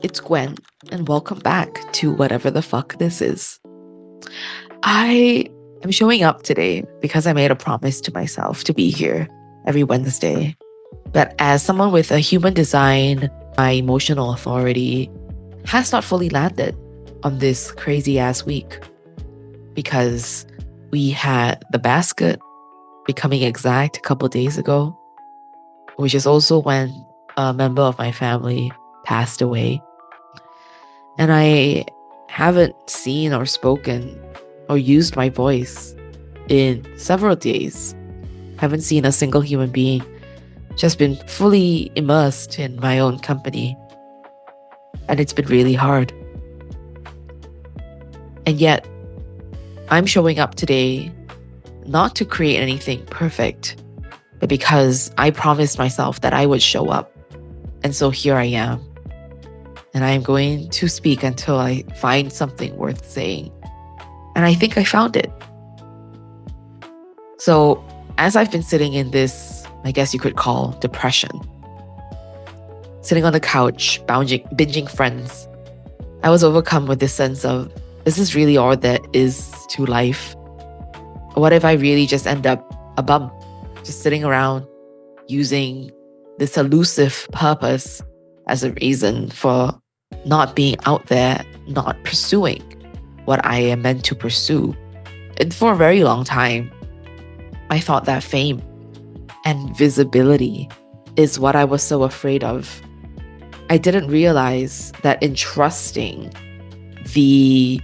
it's Gwen, and welcome back to whatever the fuck this is. I am showing up today because I made a promise to myself to be here every Wednesday. But as someone with a human design, my emotional authority has not fully landed on this crazy ass week because we had the basket becoming exact a couple days ago, which is also when a member of my family passed away. And I haven't seen or spoken or used my voice in several days. Haven't seen a single human being. Just been fully immersed in my own company. And it's been really hard. And yet, I'm showing up today not to create anything perfect, but because I promised myself that I would show up. And so here I am. And I am going to speak until I find something worth saying. And I think I found it. So as I've been sitting in this, I guess you could call depression, sitting on the couch, binging Friends, I was overcome with this sense of, this is really all there is to life. What if I really just end up a bum, just sitting around using this elusive purpose as a reason for not being out there, not pursuing what I am meant to pursue. And for a very long time, I thought that fame and visibility is what I was so afraid of. I didn't realize that in trusting the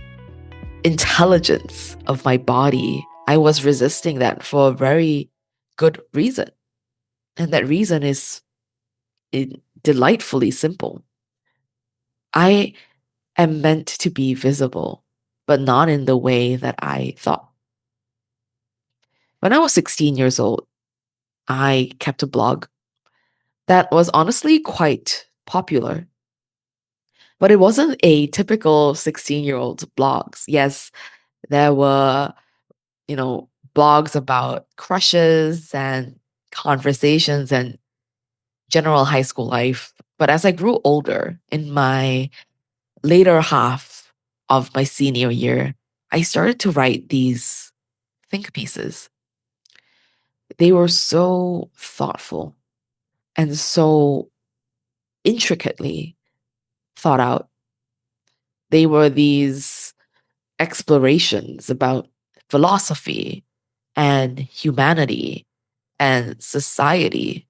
intelligence of my body, I was resisting that for a very good reason. And that reason is delightfully simple. I am meant to be visible, but not in the way that I thought. When I was 16 years old, I kept a blog that was honestly quite popular. But it wasn't a typical 16-year-old blogs. Yes, there were, blogs about crushes and conversations and general high school life. But as I grew older, in my later half of my senior year, I started to write these think pieces. They were so thoughtful and so intricately thought out. They were these explorations about philosophy and humanity and society.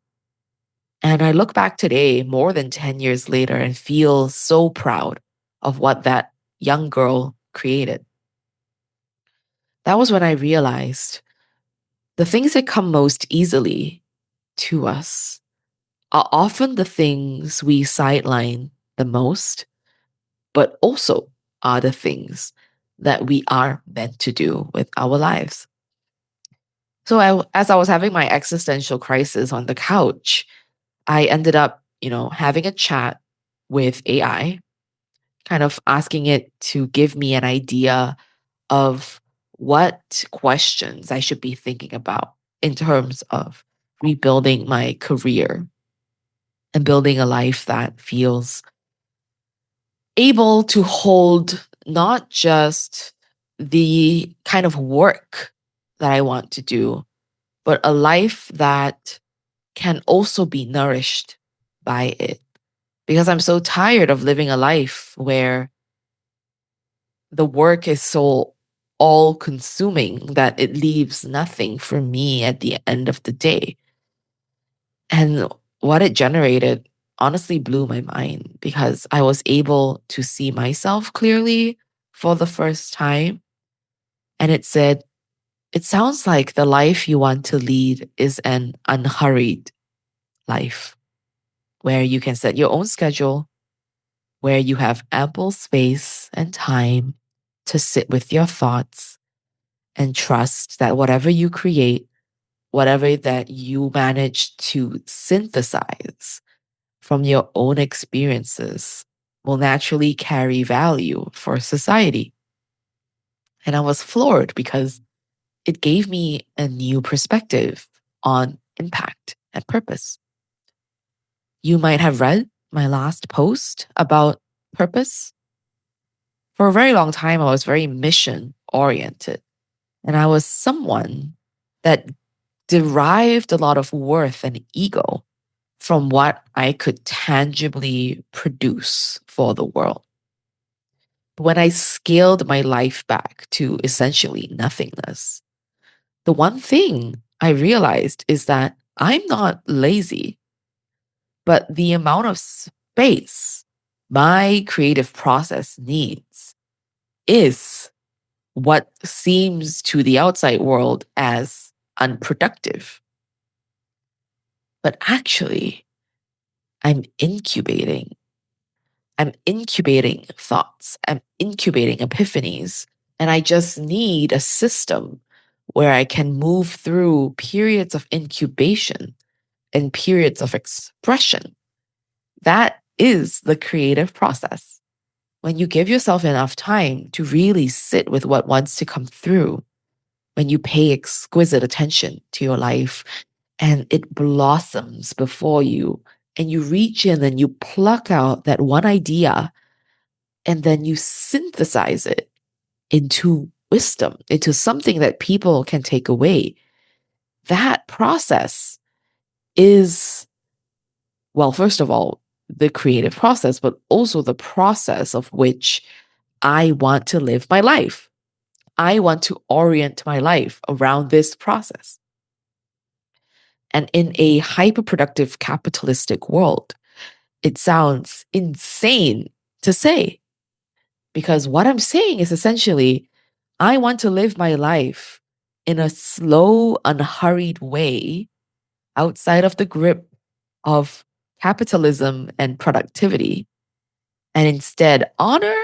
And I look back today, more than 10 years later, and feel so proud of what that young girl created. That was when I realized the things that come most easily to us are often the things we sideline the most, but also are the things that we are meant to do with our lives. So as I was having my existential crisis on the couch, I ended up, having a chat with AI, kind of asking it to give me an idea of what questions I should be thinking about in terms of rebuilding my career and building a life that feels able to hold not just the kind of work that I want to do, but a life that can also be nourished by it. Because I'm so tired of living a life where the work is so all consuming that it leaves nothing for me at the end of the day. And what it generated honestly blew my mind because I was able to see myself clearly for the first time. And it said, it sounds like the life you want to lead is an unhurried life where you can set your own schedule, where you have ample space and time to sit with your thoughts and trust that whatever you create, whatever that you manage to synthesize from your own experiences will naturally carry value for society. And I was floored because it gave me a new perspective on impact and purpose. You might have read my last post about purpose. For a very long time, I was very mission oriented. And I was someone that derived a lot of worth and ego from what I could tangibly produce for the world. But when I scaled my life back to essentially nothingness, the one thing I realized is that I'm not lazy, but the amount of space my creative process needs is what seems to the outside world as unproductive. But actually, I'm incubating. I'm incubating thoughts. I'm incubating epiphanies. And I just need a system where I can move through periods of incubation and periods of expression. That is the creative process. When you give yourself enough time to really sit with what wants to come through, when you pay exquisite attention to your life and it blossoms before you, and you reach in and you pluck out that one idea and then you synthesize it into wisdom, into something that people can take away. That process is, well, first of all, the creative process, but also the process of which I want to live my life. I want to orient my life around this process. And in a hyperproductive capitalistic world, it sounds insane to say, because what I'm saying is essentially, I want to live my life in a slow, unhurried way outside of the grip of capitalism and productivity, and instead honor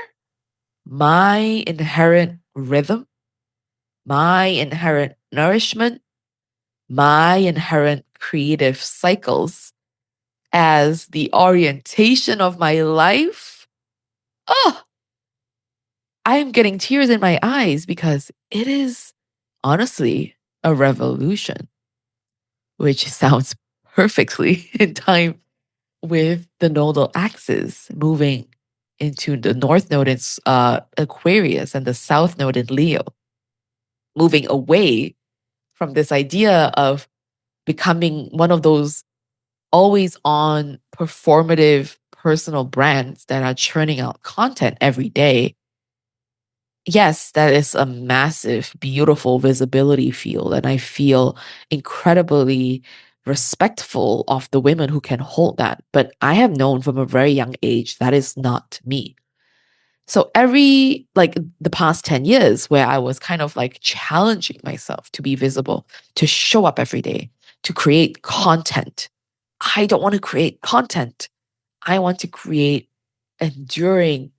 my inherent rhythm, my inherent nourishment, my inherent creative cycles as the orientation of my life. Oh, I am getting tears in my eyes because it is honestly a revolution, which sounds perfectly in time with the nodal axis moving into the north node in Aquarius and the south node in Leo, moving away from this idea of becoming one of those always on performative personal brands that are churning out content every day. Yes, that is a massive, beautiful visibility field. And I feel incredibly respectful of the women who can hold that. But I have known from a very young age that is not me. So like the past 10 years where I was kind of like challenging myself to be visible, to show up every day, to create content. I don't want to create content. I want to create enduring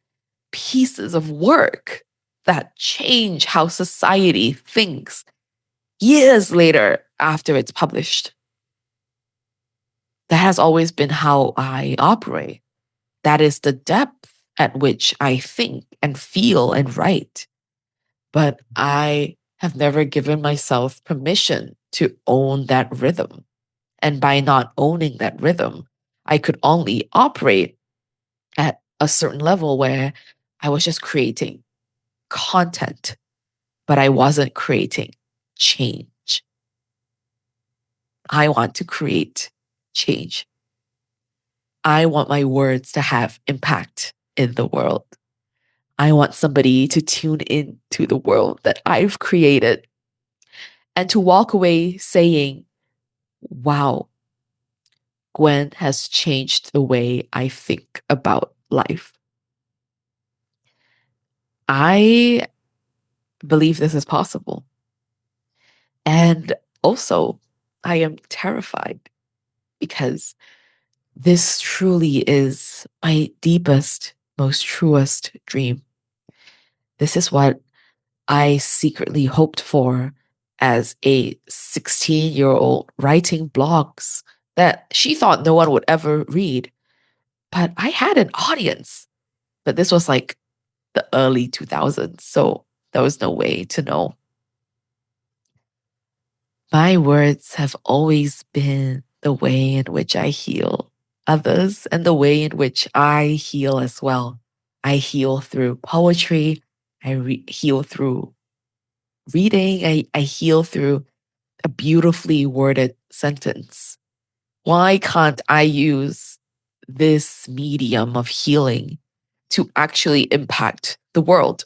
pieces of work that change how society thinks years later after it's published. That has always been how I operate. That is the depth at which I think and feel and write. But I have never given myself permission to own that rhythm. And by not owning that rhythm, I could only operate at a certain level where I was just creating content, but I wasn't creating change. I want to create change. I want my words to have impact in the world. I want somebody to tune in to the world that I've created and to walk away saying, wow, Gwen has changed the way I think about life. I believe this is possible. And also, I am terrified because this truly is my deepest, most truest dream. This is what I secretly hoped for as a 16-year-old writing blogs that she thought no one would ever read. But I had an audience. But this was like the early 2000s, so there was no way to know. My words have always been the way in which I heal others and the way in which I heal as well. I heal through poetry. Heal through reading. I heal through a beautifully worded sentence. Why can't I use this medium of healing to actually impact the world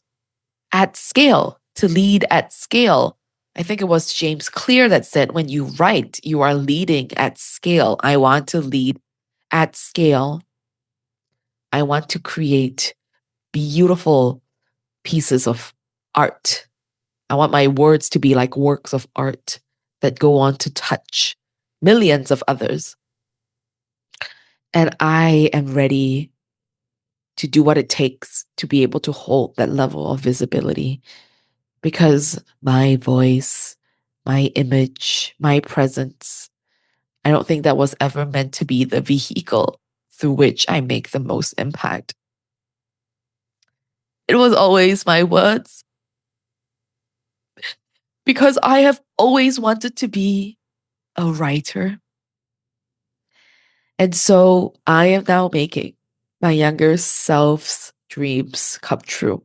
at scale, to lead at scale? I think it was James Clear that said, when you write, you are leading at scale. I want to lead at scale. I want to create beautiful pieces of art. I want my words to be like works of art that go on to touch millions of others. And I am ready to do what it takes to be able to hold that level of visibility, because my voice, my image, my presence, I don't think that was ever meant to be the vehicle through which I make the most impact. It was always my words, because I have always wanted to be a writer. And so I am now making my younger self's dreams come true.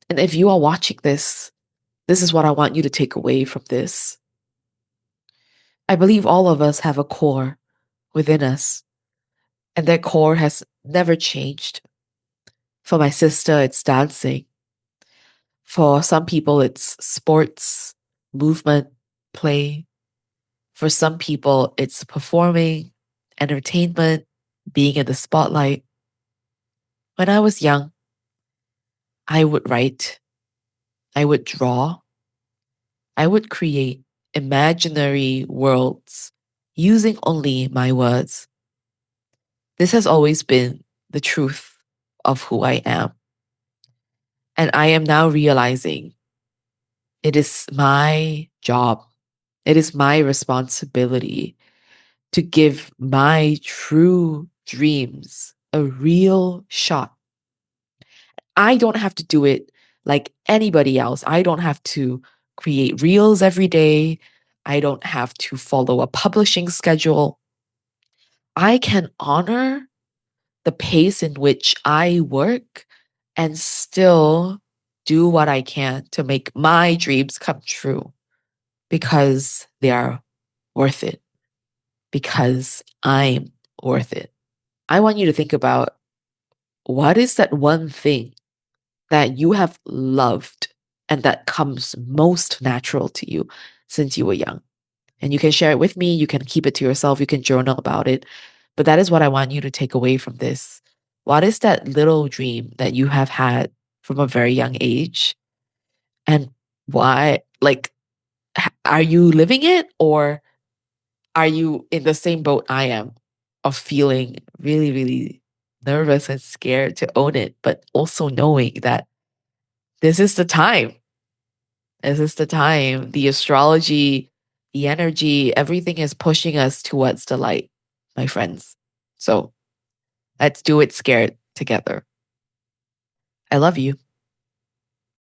And if you are watching this, this is what I want you to take away from this. I believe all of us have a core within us, and that core has never changed. For my sister, it's dancing. For some people, it's sports, movement, play. For some people, it's performing, entertainment, being in the spotlight. When I was young, I would write, I would draw, I would create imaginary worlds using only my words. This has always been the truth of who I am. And I am now realizing it is my job, it is my responsibility to give my true dreams a real shot. I don't have to do it like anybody else. I don't have to create reels every day. I don't have to follow a publishing schedule. I can honor the pace in which I work and still do what I can to make my dreams come true, because they are worth it, because I'm worth it. I want you to think about, what is that one thing that you have loved and that comes most natural to you since you were young? And you can share it with me. You can keep it to yourself. You can journal about it. But that is what I want you to take away from this. What is that little dream that you have had from a very young age? And why, like, are you living it, or are you in the same boat I am of feeling really, really nervous and scared to own it, but also knowing that this is the time? This is the time. The astrology, the energy, everything is pushing us towards the light, my friends. So let's do it scared together. I love you.